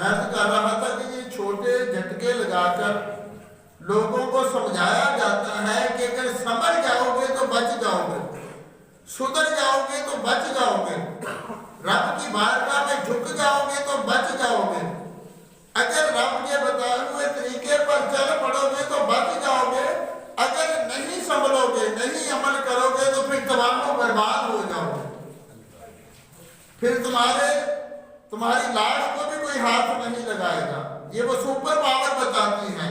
میں تو کہہ رہا تھا کہ یہ چھوٹے جھٹکے لگا کر لوگوں کو سمجھایا جاتا ہے کہ اگر سمجھ جاؤ گے تو بچ جاؤ گے، سدھر جاؤ گے تو بچ جاؤ گے، رب کی بارگاہ میں جھک جاؤ گے تو بچ جاؤ گے، اگر رب کے بتائے ہوئے طریقے پر چل پڑو گے تو بچ جاؤ گے، اگر نہیں سنبھلو گے، نہیں عمل کرو گے تو پھر تمام و برباد ہو جاؤ گے، پھر تمہاری لاش کو بھی کوئی ہاتھ نہیں لگائے گا۔ یہ وہ سپر پاور بتاتی ہے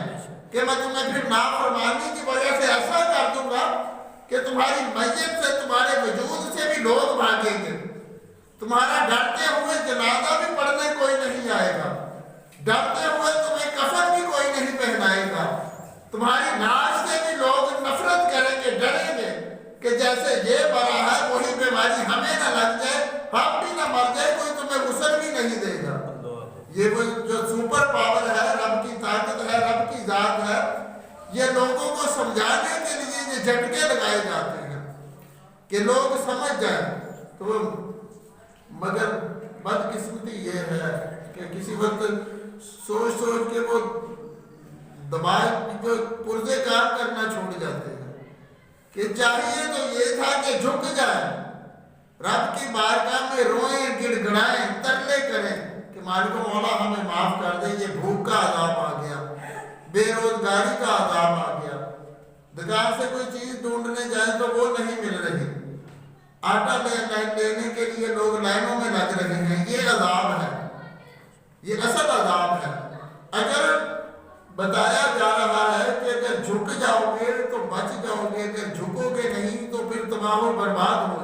کہ میں تمہیں پھر نافرمانی کی وجہ سے ایسا کر دوں گا کہ تمہاری میت سے، تمہارے وجود سے بھی لوگ بھاگیں گے، تمہارا ڈرتے ہوئے جنازہ بھی پڑھنے کوئی نہیں آئے گا، ڈرتے ہوئے تمہیں کفن بھی کوئی نہیں پہنائے گا، تمہاری لاش سے بھی لوگ نفرت کریں گے، ڈریں گے کہ جیسے یہ برا ہے وہی بیماری ہمیں نہ لگ جائے، ہم بھی نہ مر جائے، کوئی تمہیں غسل بھی نہیں دے گا۔ یہ وہ جو سپر پاور ہے، رب کی طاقت ہے، رب کی ذات ہے، یہ لوگوں کو سمجھانے کے لیے یہ جھٹکے لگائے جاتے ہیں کہ لوگ سمجھ جائیں۔ تو مگر بدقسمتی یہ ہے کہ کسی وقت سوچ سوچ کے وہ دماغ جو پرزے کام کرنا چھوڑ جاتے ہیں کہ چاہیے تو یہ تھا کہ جھک جائیں، رب کی بارگاہ میں روئیں، گڑ گڑائیں، ترلے کریں کہ مالک و مولا ہمیں معاف کر دے، یہ بھوک کا عذاب آ گیا، بے روزگاری کا عذاب آ گیا، دکان سے کوئی چیز ڈھونڈنے جائیں تو وہ نہیں مل رہی، آٹا لینے کے لیے لوگ لائنوں میں لگ رہے ہیں، یہ عذاب ہے، یہ اصل عذاب ہے۔ اگر بتایا جا رہا ہے کہ اگر جھک جاؤ گے تو بچ جاؤ گے، اگر جھکو گے نہیں تو پھر تباہ و برباد ہو